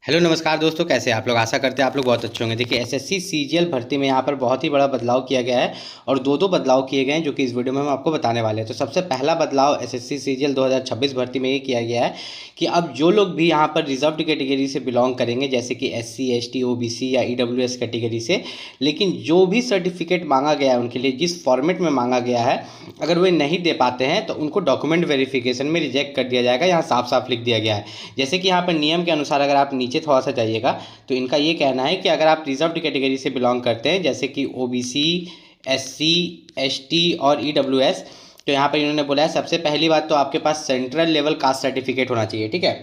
Hello नमस्कार दोस्तों, कैसे हैं आप लोग। आशा करते हैं आप लोग बहुत अच्छे होंगे। देखिए एसएससी सीजीएल भर्ती में यहाँ पर बहुत ही बड़ा बदलाव किया गया है और दो बदलाव किए गए हैं जो कि इस वीडियो में हम आपको बताने वाले हैं। तो सबसे पहला बदलाव एसएससी सीजीएल 2026 भर्ती में ये किया गया है कि अब जो लोग भी यहाँ पर रिजर्व्ड कैटेगरी से बिलोंग करेंगे, जैसे कि एससी एसटी ओबीसी या ईडब्ल्यूएस कैटेगरी से, लेकिन जो भी सर्टिफिकेट मांगा गया है उनके लिए, जिस फॉर्मेट में मांगा गया है, अगर वे नहीं दे पाते हैं तो उनको डॉक्यूमेंट वेरिफिकेशन में रिजेक्ट कर दिया जाएगा। यहाँ साफ साफ लिख दिया गया है। जैसे कि यहाँ पर नियम के अनुसार अगर आप नीचे थोड़ा सा जाइएगा तो इनका ये कहना है कि अगर आप रिजर्व्ड कैटेगरी से बिलोंग करते हैं, जैसे कि ओबीसी, एससी, एसटी और ईडब्ल्यूएस, तो यहाँ पर इन्होंने बोला है सबसे पहली बात तो आपके पास सेंट्रल लेवल कास्ट सर्टिफिकेट होना चाहिए। ठीक है।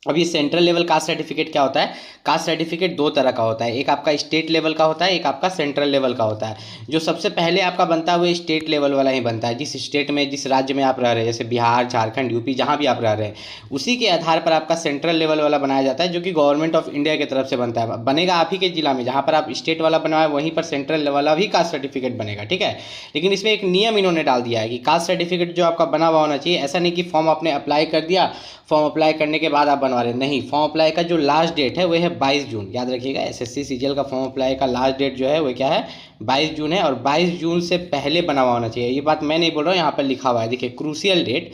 अब ये सेंट्रल लेवल कास्ट सर्टिफिकेट क्या होता है? कास्ट सर्टिफिकेट दो तरह का होता है, एक आपका स्टेट लेवल का होता है, एक आपका सेंट्रल लेवल का होता है। जो सबसे पहले आपका बनता है वो स्टेट लेवल वाला ही बनता है। जिस स्टेट में, जिस राज्य में आप रह रहे हैं, जैसे बिहार, झारखंड, यूपी, जहाँ भी आप रह रहे हैं, उसी के आधार पर आपका सेंट्रल लेवल वाला बनाया जाता है, जो कि गवर्नमेंट ऑफ इंडिया की तरफ से बनता है। बनेगा आप ही के जिला में, जहाँ पर आप स्टेट वाला बनवाए वहीं पर सेंट्रल लेवल वाला भी कास्ट सर्टिफिकेट बनेगा। ठीक है। लेकिन इसमें एक नियम इन्होंने डाल दिया है कि कास्ट सर्टिफिकेट जो आपका बना हुआ होना चाहिए। ऐसा नहीं कि फॉर्म आपने अप्लाई कर दिया, फॉर्म अप्लाई करने के बाद आप बनवा रहे, नहीं। फॉर्म अप्लाई का जो लास्ट डेट है वो है 22 जून। याद रखिएगा, एसएससी सीजीएल का फॉर्म अप्लाई का लास्ट डेट जो है वो क्या है? 22 जून है। और 22 जून से पहले बना हुआ होना चाहिए। ये बात मैं नहीं बोल रहा हूँ, यहाँ पर लिखा हुआ है। देखिए, crucial date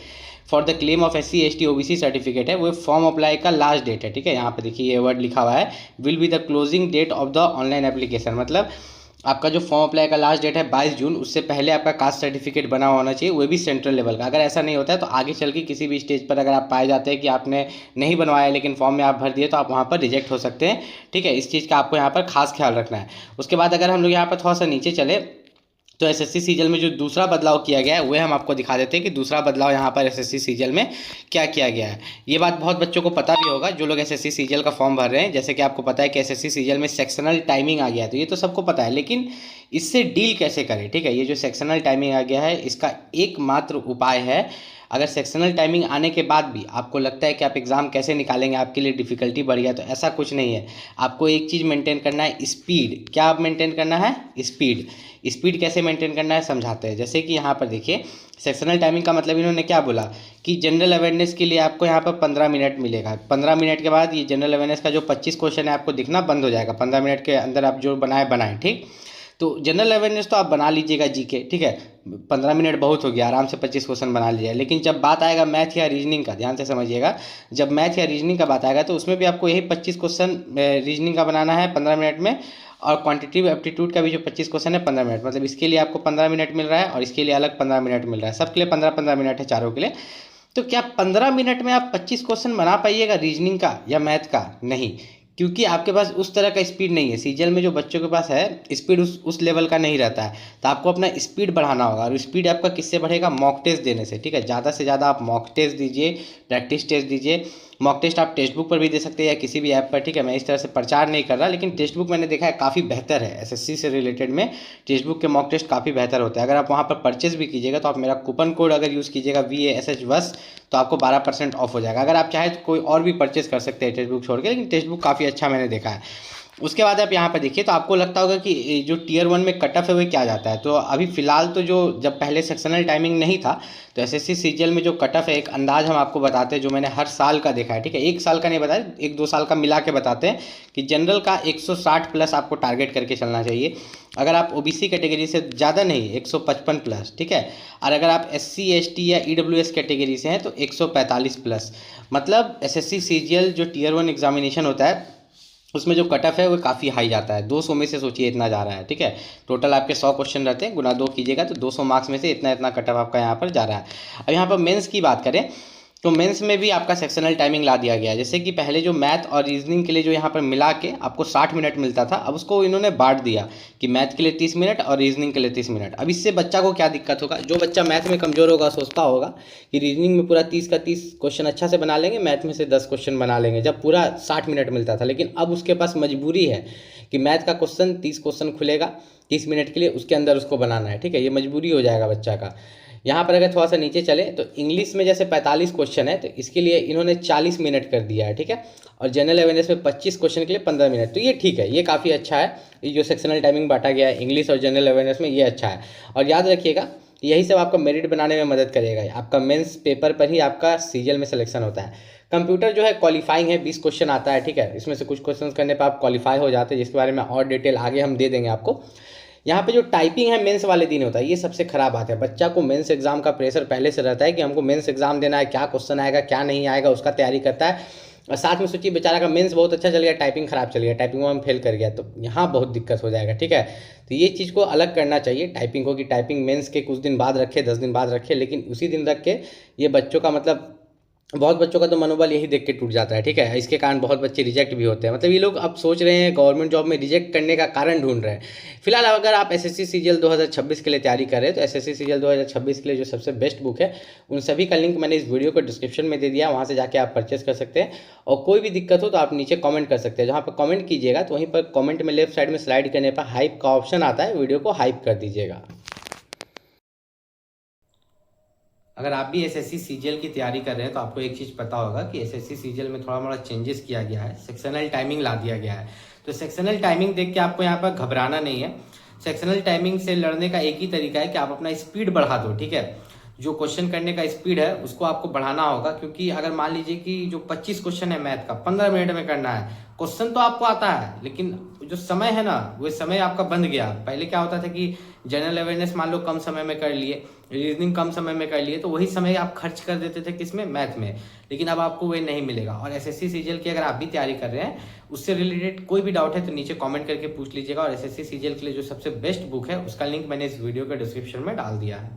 for the claim of SC ST OBC certificate है, वो फॉर्म अप्लाई का लास्ट डेट है। ठीक है। यहाँ पर देखिए ये वर्ड लिखा हुआ है, will be the closing date of the online application. मतलब आपका जो फॉर्म अप्लाई का लास्ट डेट है 22 जून, उससे पहले आपका कास्ट सर्टिफिकेट बना होना चाहिए, वो भी सेंट्रल लेवल का। अगर ऐसा नहीं होता है तो आगे चल के किसी भी स्टेज पर अगर आप पाए जाते हैं कि आपने नहीं बनवाया लेकिन फॉर्म में आप भर दिए, तो आप वहाँ पर रिजेक्ट हो सकते हैं। ठीक है। इस चीज़ का आपको यहाँ पर खास ख्याल रखना है। उसके बाद अगर हम लोग यहाँ पर थोड़ा सा नीचे चले तो एसएससी सीजीएल में जो दूसरा बदलाव किया गया है वह हम आपको दिखा देते हैं कि दूसरा बदलाव यहाँ पर एसएससी सीजीएल में क्या किया गया है। ये बात बहुत बच्चों को पता भी होगा जो लोग एसएससी सीजीएल का फॉर्म भर रहे हैं। जैसे कि आपको पता है कि एसएससी सीजीएल में सेक्शनल टाइमिंग आ गया है, तो ये तो सबको पता है, लेकिन इससे डील कैसे करें। ठीक है। ये जो सेक्शनल टाइमिंग आ गया है, इसका एकमात्र उपाय है, अगर सेक्शनल टाइमिंग आने के बाद भी आपको लगता है कि आप एग्ज़ाम कैसे निकालेंगे, आपके लिए डिफ़िकल्टी बढ़ गया, तो ऐसा कुछ नहीं है। आपको एक चीज़ मेंटेन करना है, स्पीड। क्या आप मेंटेन करना है? स्पीड। स्पीड कैसे मेंटेन करना है समझाते हैं। जैसे कि यहाँ पर देखिए, सेक्शनल टाइमिंग का मतलब इन्होंने क्या बोला कि जनरल अवेयरनेस के लिए आपको यहाँ पर 15 मिनट मिलेगा। 15 मिनट के बाद ये जनरल अवेयरनेस का जो 25 क्वेश्चन है आपको दिखना बंद हो जाएगा। 15 मिनट के अंदर आप जो बनाए। ठीक। तो जनरल अवेयरनेस तो आप बना लीजिएगा जीके। ठीक है। 15 मिनट बहुत हो गया, आराम से 25 क्वेश्चन बना लीजिए। लेकिन जब बात आएगा मैथ या रीजनिंग का, ध्यान से समझिएगा, जब मैथ या रीजनिंग का बात आएगा तो उसमें भी आपको यही 25 क्वेश्चन रीजनिंग का बनाना है 15 मिनट में। और क्वांटिटेटिव एप्टीट्यूड का भी जो 25 क्वेश्चन है 15 मिनट। मतलब इसके लिए आपको 15 मिनट मिल रहा है और इसके लिए अलग 15 मिनट मिल रहा है। सबके लिए 15-15 मिनट है, चारों के लिए। तो क्या 15 मिनट में आप 25 क्वेश्चन बना पाइएगा रीजनिंग का या मैथ का? नहीं, क्योंकि आपके पास उस तरह का स्पीड नहीं है। सीजीएल में जो बच्चों के पास है स्पीड उस लेवल का नहीं रहता है। तो आपको अपना स्पीड बढ़ाना होगा, और स्पीड आपका किससे बढ़ेगा? मॉक टेस्ट देने से। ठीक है। ज़्यादा से ज़्यादा आप मॉक टेस्ट दीजिए, प्रैक्टिस टेस्ट दीजिए। मॉक टेस्ट आप टेक्स्ट बुक पर भी दे सकते हैं या किसी भी ऐप पर। ठीक है। मैं इस तरह से प्रचार नहीं कर रहा, लेकिन टेक्स्ट बुक मैंने देखा है काफ़ी बेहतर है। एसएससी से रिलेटेड में टेक्स्ट बुक के मॉक टेस्ट काफ़ी बेहतर होते हैं। अगर आप वहाँ पर परचेज भी कीजिएगा तो आप मेरा कूपन कोड अगर यूज़ कीजिएगा VASH बस, तो आपको 12% ऑफ हो जाएगा। अगर आप चाहें तो कोई और भी परचेज कर सकते हैं टेक्स्ट बुक छोड़ के, लेकिन टेक्स्ट बुक काफ़ी अच्छा मैंने देखा है। उसके बाद आप यहाँ पर देखिए तो आपको लगता होगा कि जो टियर 1 में कट ऑफ है वो क्या जाता है। तो अभी फ़िलहाल तो जो जब पहले सेक्शनल टाइमिंग नहीं था तो एसएससी सीजीएल में जो कट ऑफ है, एक अंदाज़ हम आपको बताते हैं जो मैंने हर साल का देखा है। ठीक है। एक साल का नहीं बताया, 1-2 साल का मिला के बताते हैं कि जनरल का 160 प्लस आपको टारगेट करके चलना चाहिए। अगर आप ओबीसी कैटेगरी से ज़्यादा नहीं, 155 प्लस। ठीक है। और अगर आप एससी एसटी या ईडब्ल्यूएस कैटेगरी से हैं तो 145 प्लस। मतलब एसएससी सीजीएल जो टियर 1 एग्जामिनेशन होता है उसमें जो कट ऑफ है वो काफ़ी हाई जाता है। 200 में से सोचिए इतना जा रहा है। ठीक है। टोटल आपके 100 क्वेश्चन रहते हैं, गुना 2 कीजिएगा तो 200 मार्क्स में से इतना कट ऑफ आपका यहाँ पर जा रहा है। अब यहाँ पर मेंस की बात करें तो मेंस में भी आपका सेक्शनल टाइमिंग ला दिया गया है। जैसे कि पहले जो मैथ और रीजनिंग के लिए जो यहाँ पर मिला के आपको 60 मिनट मिलता था, अब उसको इन्होंने बांट दिया कि मैथ के लिए 30 मिनट और रीजनिंग के लिए 30 मिनट। अब इससे बच्चा को क्या दिक्कत होगा? जो बच्चा मैथ में कमज़ोर होगा सोचता होगा कि रीजनिंग में पूरा 30 का 30 क्वेश्चन अच्छा से बना लेंगे, मैथ में से 10 क्वेश्चन बना लेंगे, जब पूरा 60 मिनट मिलता था। लेकिन अब उसके पास मजबूरी है कि मैथ का क्वेश्चन 30 क्वेश्चन खुलेगा 30 मिनट के लिए, उसके अंदर उसको बनाना है। ठीक है। ये मजबूरी हो जाएगा बच्चा का। यहाँ पर अगर थोड़ा सा नीचे चले तो इंग्लिश में जैसे 45 क्वेश्चन है तो इसके लिए इन्होंने 40 मिनट कर दिया है। ठीक है। और जनरल अवेयरनेस में 25 क्वेश्चन के लिए 15 मिनट। तो ये ठीक है, ये काफ़ी अच्छा है। ये जो सेक्शनल टाइमिंग बांटा गया है इंग्लिश और जनरल अवेयरनेस में, ये अच्छा है। और याद रखिएगा यही सब आपका मेरिट बनाने में मदद करेगा। आपका मेंस पेपर पर ही आपका सीजीएल में सिलेक्शन होता है। कंप्यूटर जो है क्वालिफाइंग है, 20 क्वेश्चन आता है, ठीक है। इसमें से कुछ क्वेश्चन करने पर आप क्वालिफाई हो जाते हैं, जिसके बारे में और डिटेल आगे हम दे देंगे आपको। यहाँ पे जो टाइपिंग है मेंस वाले दिन होता है, ये सबसे खराब बात है। बच्चा को मेंस एग्जाम का प्रेशर पहले से रहता है कि हमको मेंस एग्जाम देना है, क्या क्वेश्चन आएगा क्या नहीं आएगा उसका तैयारी करता है। और साथ में सोचिए बेचारा का मेंस बहुत अच्छा चल गया, टाइपिंग खराब चल गया, टाइपिंग में हम फेल कर गया, तो यहाँ बहुत दिक्कत हो जाएगा, ठीक है। तो ये चीज़ को अलग करना चाहिए टाइपिंग को, कि टाइपिंग मेंस के कुछ दिन बाद रखे, 10 दिन बाद रखे, लेकिन उसी दिन रख के ये बच्चों का मतलब बहुत बच्चों का तो मनोबल यही देख के टूट जाता है, ठीक है। इसके कारण बहुत बच्चे रिजेक्ट भी होते हैं। मतलब ये लोग अब सोच रहे हैं गवर्नमेंट जॉब में रिजेक्ट करने का कारण ढूंढ रहे हैं। फिलहाल अगर आप एसएससी सीजीएल 2026 के लिए तैयारी कर रहे हैं तो एसएससी सीजीएल 2026 के लिए जो सबसे बेस्ट बुक है उन सभी का लिंक मैंने इस वीडियो को डिस्क्रिप्शन में दे दिया, वहाँ से जाके आप परचेस कर सकते हैं। और कोई भी दिक्कत हो तो आप नीचे कॉमेंट कर सकते हैं। जहाँ पर कॉमेंट कीजिएगा तो वहीं पर कॉमेंट में लेफ्ट साइड में स्लाइड करने पर हाइप का ऑप्शन आता है, वीडियो को हाइप कर दीजिएगा। अगर आप भी एसएससी सीजीएल की तैयारी कर रहे हैं तो आपको एक चीज़ पता होगा कि एसएससी सीजीएल में थोड़ा मोड़ा चेंजेस किया गया है, सेक्शनल टाइमिंग ला दिया गया है। तो सेक्शनल टाइमिंग देख के आपको यहाँ पर घबराना नहीं है। सेक्शनल टाइमिंग से लड़ने का एक ही तरीका है कि आप अपना स्पीड बढ़ा दो, ठीक है। जो क्वेश्चन करने का स्पीड है उसको आपको बढ़ाना होगा, क्योंकि अगर मान लीजिए कि जो 25 क्वेश्चन है मैथ का 15 मिनट में करना है, क्वेश्चन तो आपको आता है लेकिन जो समय है ना वो समय आपका बंध गया। पहले क्या होता था कि जनरल अवेयरनेस मान लो कम समय में कर लिए, रीजनिंग कम समय में कर लिए, तो वही समय आप खर्च कर देते थे किसमें, मैथ में। लेकिन अब आपको वही नहीं मिलेगा। और एसएससी सीजीएल की अगर आप भी तैयारी कर रहे हैं उससे रिलेटेड कोई भी डाउट है तो नीचे कमेंट करके पूछ लीजिएगा। और एसएससी सीजीएल के लिए जो सबसे बेस्ट बुक है उसका लिंक मैंने इस वीडियो के डिस्क्रिप्शन में डाल दिया है।